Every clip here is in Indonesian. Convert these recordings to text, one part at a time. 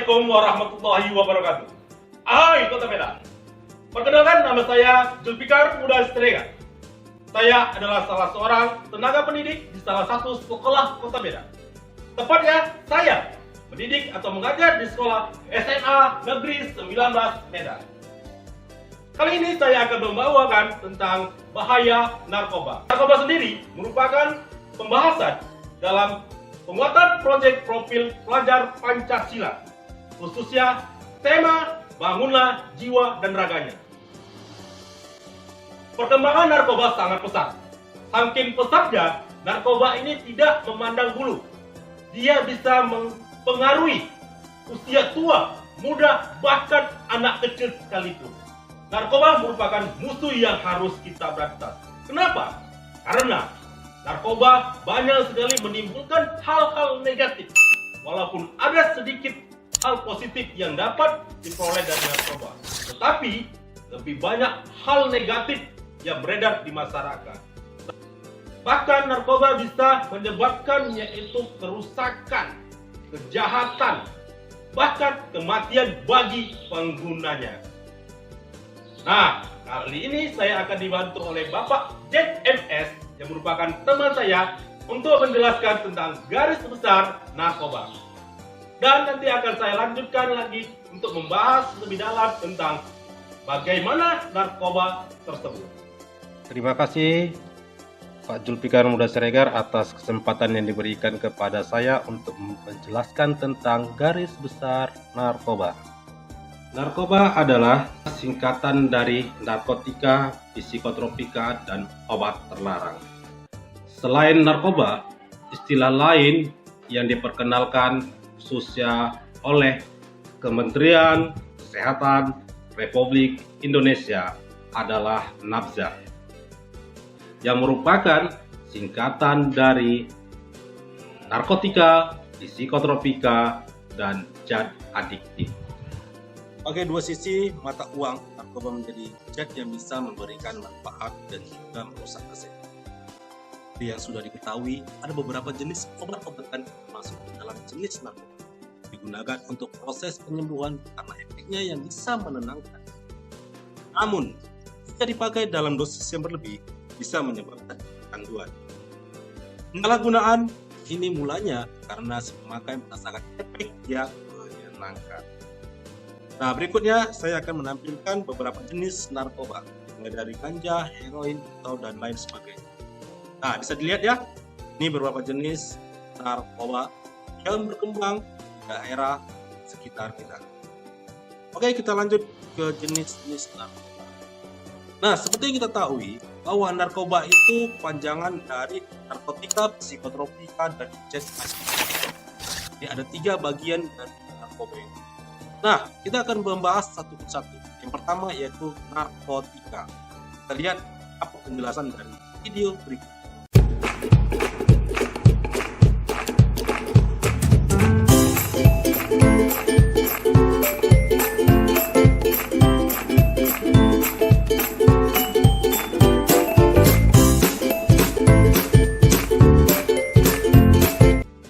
Assalamualaikum warahmatullahi wabarakatuh. Hai Kota Medan. Perkenalkan, nama saya Zulfikar Muda Siregar. Saya adalah salah seorang tenaga pendidik di salah satu sekolah Kota Medan. Tepatnya, saya mendidik atau mengajar di sekolah SMA Negeri 19 Medan. Kali ini saya akan membawakan tentang bahaya narkoba. Narkoba sendiri merupakan pembahasan dalam penguatan proyek profil pelajar Pancasila, khususnya tema bangunlah jiwa dan raganya. Perkembangan narkoba sangat pesat. Saking pesatnya, narkoba ini tidak memandang bulu. Dia bisa mempengaruhi usia tua, muda, bahkan anak kecil sekalipun. Narkoba merupakan musuh yang harus kita berantas. Kenapa? Karena narkoba banyak sekali menimbulkan hal-hal negatif, walaupun ada sedikit hal positif yang dapat diperoleh dari narkoba. Tetapi lebih banyak hal negatif yang beredar di masyarakat. Bahkan narkoba bisa menyebabkan yaitu kerusakan, kejahatan, bahkan kematian bagi penggunanya. Nah, kali ini saya akan dibantu oleh Bapak ZMS yang merupakan teman saya untuk menjelaskan tentang garis besar narkoba. Dan nanti akan saya lanjutkan lagi untuk membahas lebih dalam tentang bagaimana narkoba tersebut. Terima kasih Pak Zulfikar Muda Siregar atas kesempatan yang diberikan kepada saya untuk menjelaskan tentang garis besar narkoba. Narkoba adalah singkatan dari narkotika, psikotropika, dan obat terlarang. Selain narkoba, istilah lain yang diperkenalkan khususnya oleh Kementerian Kesehatan Republik Indonesia adalah NABZA, yang merupakan singkatan dari narkotika, psikotropika, dan zat adiktif. Sebagai dua sisi mata uang, narkoba menjadi zat yang bisa memberikan manfaat dan juga merusak kesehatan. Seperti yang sudah diketahui, ada beberapa jenis obat-obatan masuk dalam jenis narkoba digunakan untuk proses penyembuhan karena efeknya yang bisa menenangkan. Namun, jika dipakai dalam dosis yang berlebih, bisa menyebabkan kecanduan. Penyalahgunaan ini mulanya karena si pemakai merasakan efek yang menyenangkan. Nah, berikutnya saya akan menampilkan beberapa jenis narkoba, mulai dari ganja, heroin, atau dan lain sebagainya. Nah, bisa dilihat ya, ini beberapa jenis narkoba yang berkembang di daerah sekitar kita. Oke, kita lanjut ke jenis-jenis narkoba. Nah, seperti yang kita tahu bahwa narkoba itu kepanjangan dari narkotika, psikotropika, dan zat adiktif. Jadi ada 3 bagian dari narkoba ini. Nah, kita akan membahas satu persatu. Yang pertama yaitu narkotika. Kita lihat apa penjelasan dari video berikut.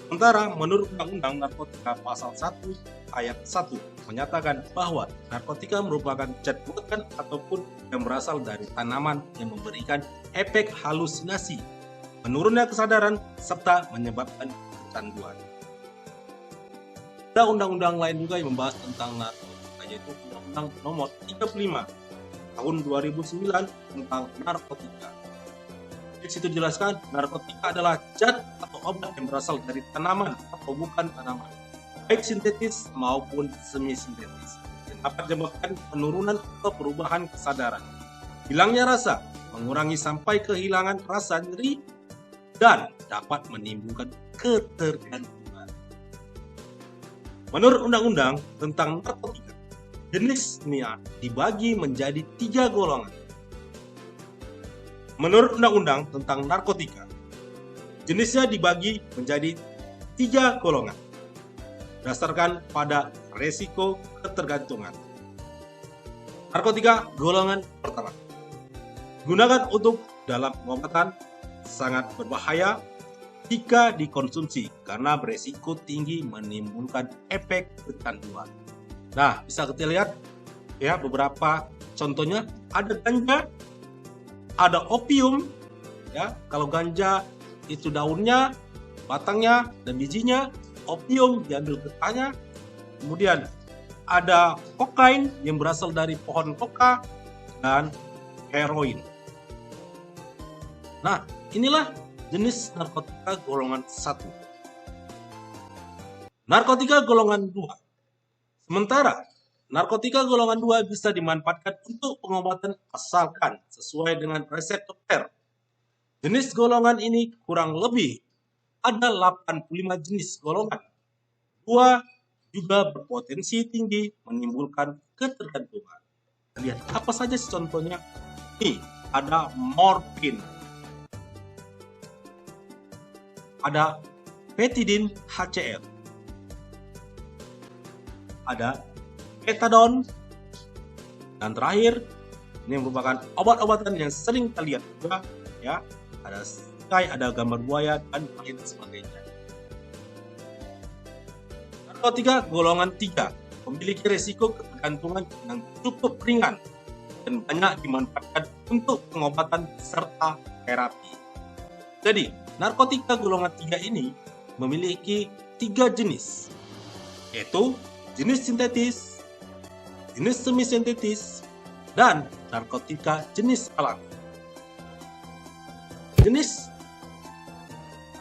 Sementara menurut Undang-Undang Narkotika Pasal 1 Ayat 1 menyatakan bahwa narkotika merupakan zat buatan ataupun yang berasal dari tanaman yang memberikan efek halusinasi, menurunnya kesadaran, serta menyebabkan kecanduan. Ada undang-undang lain juga yang membahas tentang narkotika, yaitu Undang-Undang Nomor 35 Tahun 2009 tentang narkotika. Di situ dijelaskan narkotika adalah zat atau obat yang berasal dari tanaman atau bukan tanaman, baik sintetis maupun semi sintetis, yang dapat menyebabkan penurunan atau perubahan kesadaran, hilangnya rasa, mengurangi sampai kehilangan rasa nyeri, dan dapat menimbulkan ketergantungan. Menurut undang-undang tentang narkotika, jenisnya dibagi menjadi 3 golongan. Menurut undang-undang tentang narkotika, jenisnya dibagi menjadi 3 golongan berdasarkan pada resiko ketergantungan. Narkotika golongan pertama, gunakan untuk dalam pengobatan, sangat berbahaya, jika dikonsumsi karena beresiko tinggi menimbulkan efek kecanduan. Nah, bisa kita lihat ya beberapa contohnya. Ada ganja, ada opium ya. Kalau ganja itu daunnya, batangnya, dan bijinya. Opium diambil getahnya. Kemudian ada kokain yang berasal dari pohon koka dan heroin. Nah, inilah jenis narkotika golongan 1. Narkotika golongan 2. Sementara narkotika golongan 2 bisa dimanfaatkan untuk pengobatan asalkan sesuai dengan resep dokter. Jenis golongan ini kurang lebih ada 85 jenis golongan. 2 juga berpotensi tinggi menimbulkan ketergantungan. Lihat apa saja sih contohnya? Nih, ada morfin, ada petidin HCl, ada metadon, dan terakhir ini merupakan obat-obatan yang sering kita lihat juga ya, ada sky, ada gambar buaya, dan lain sebagainya. Narkotika golongan 3 memiliki resiko ketergantungan yang cukup ringan dan banyak dimanfaatkan untuk pengobatan serta terapi. Jadi, narkotika golongan 3 ini memiliki 3 jenis, yaitu jenis sintetis, jenis semi-sintetis, dan narkotika jenis alami. Jenis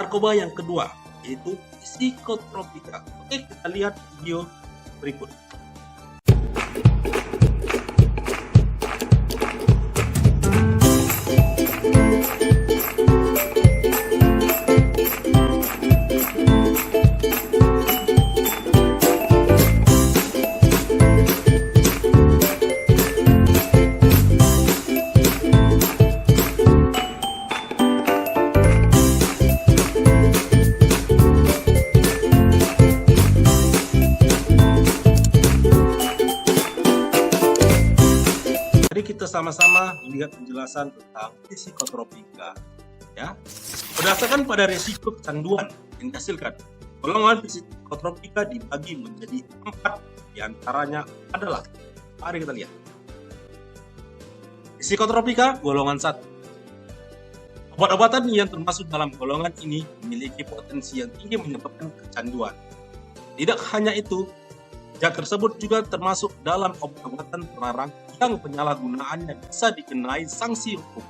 narkoba yang kedua yaitu psikotropika. Oke, kita lihat video berikut. Kita sama-sama melihat penjelasan tentang psikotropika ya. Berdasarkan pada risiko kecanduan yang dihasilkan, golongan psikotropika dibagi menjadi 4, diantaranya adalah, mari kita lihat. Psikotropika golongan 1. Obat-obatan yang termasuk dalam golongan ini memiliki potensi yang tinggi menyebabkan kecanduan. Tidak hanya itu, zat tersebut juga termasuk dalam obat-obatan terlarang yang penyalahgunaannya bisa dikenai sanksi hukum.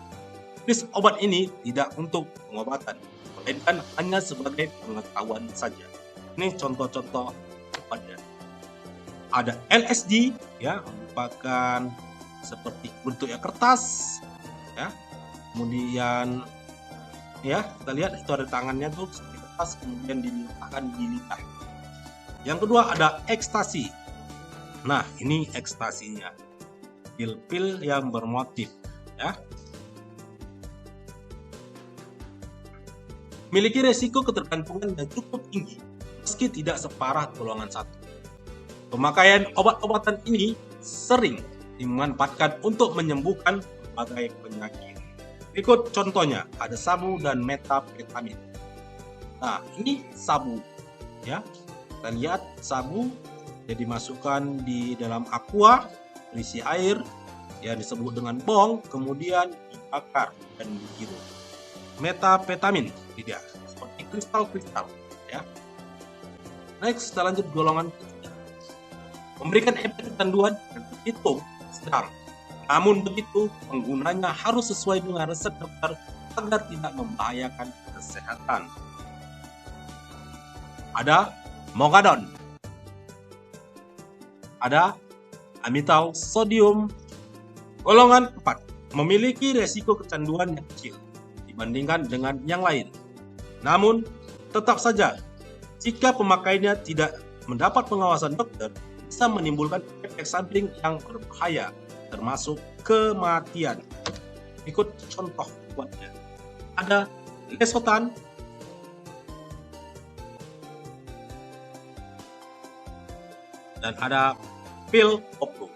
Jenis obat ini tidak untuk pengobatan, melainkan hanya sebagai pengetahuan saja. Ini contoh-contoh obatnya. Ada LSD, ya, merupakan seperti bentuknya kertas, ya. Kemudian, ya, kita lihat itu ada tangannya tuh seperti kertas, kemudian diletakkan di lidah. Yang kedua ada ekstasi. Nah, ini ekstasinya. Pil-pil yang bermotif ya. Memiliki resiko ketergantungan yang cukup tinggi meski tidak separah golongan 1. Pemakaian obat-obatan ini sering dimanfaatkan untuk menyembuhkan berbagai penyakit. Berikut contohnya, ada sabu dan metapetamin. Nah, ini sabu ya. Kita lihat sabu jadi dimasukkan di dalam aqua, berisi air yang disebut dengan bong, kemudian dibakar dan dihirup. Metapetamin tidak seperti kristal-kristal ya. Next, kita lanjut golongan ketiga. Memberikan efek kecanduan dan terhitung sedang. Namun begitu, penggunanya harus sesuai dengan resep dokter agar tidak membahayakan kesehatan. Ada mogadon, ada amital sodium. Golongan 4 memiliki resiko kecanduan yang kecil dibandingkan dengan yang lain. Namun, tetap saja, jika pemakainya tidak mendapat pengawasan dokter, bisa menimbulkan efek samping yang berbahaya, termasuk kematian. Ikut contoh buatnya. Ada lesotan, dan ada pil oplo.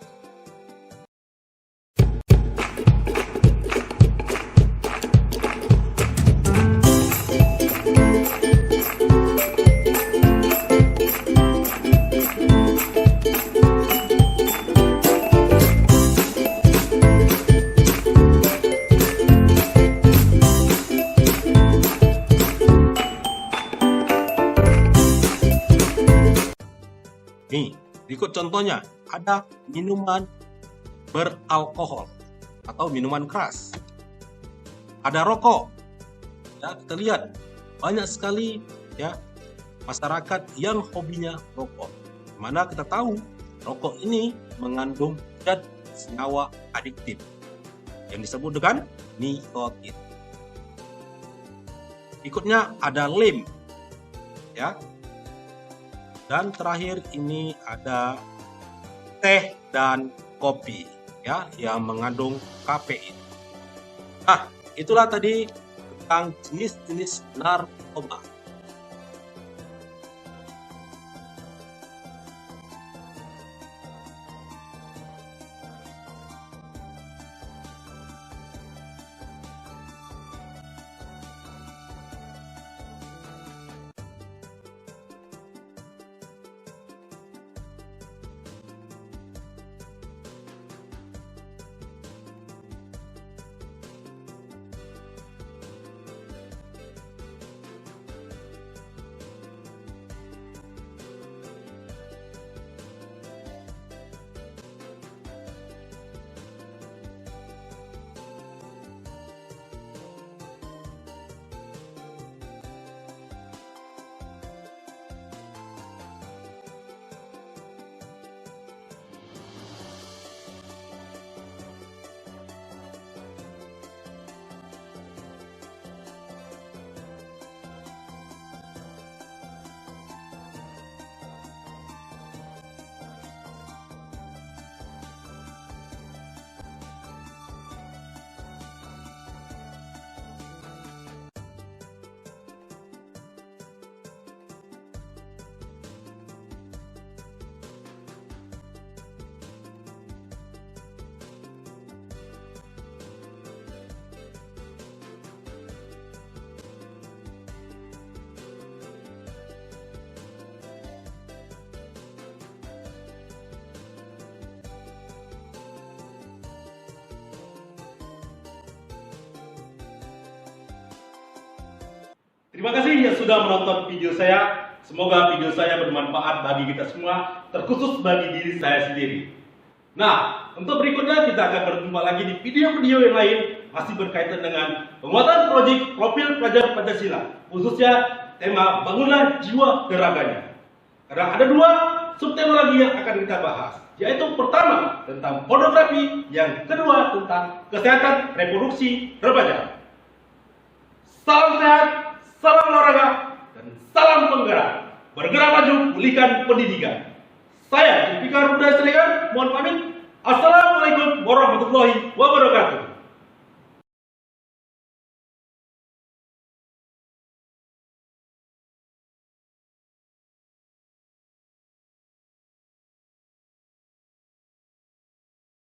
Nih, berikut contohnya. Ada minuman beralkohol atau minuman keras. Ada rokok. Ya, kita lihat banyak sekali ya masyarakat yang hobinya rokok. Mana kita tahu rokok ini mengandung zat senyawa adiktif yang disebut dengan nikotin. Berikutnya ada lem, ya. Dan terakhir ini ada teh dan kopi, ya, yang mengandung kafein. Nah, itulah tadi tentang jenis-jenis narkoba. Terima kasih yang sudah menonton video saya. Semoga video saya bermanfaat bagi kita semua, terkhusus bagi diri saya sendiri. Nah, untuk berikutnya kita akan berjumpa lagi di video-video yang lain, masih berkaitan dengan penguatan proyek profil pelajar Pancasila, khususnya tema bangunlah jiwa geraganya. Karena ada dua subtema lagi yang akan kita bahas, yaitu pertama tentang pornografi, yang kedua tentang kesehatan reproduksi remaja. Salam sehat, salam olahraga, dan salam penggerak. Bergerak maju, pulihkan pendidikan. Saya Zulfikar Huda Siregar, mohon pamit. Assalamualaikum warahmatullahi wabarakatuh.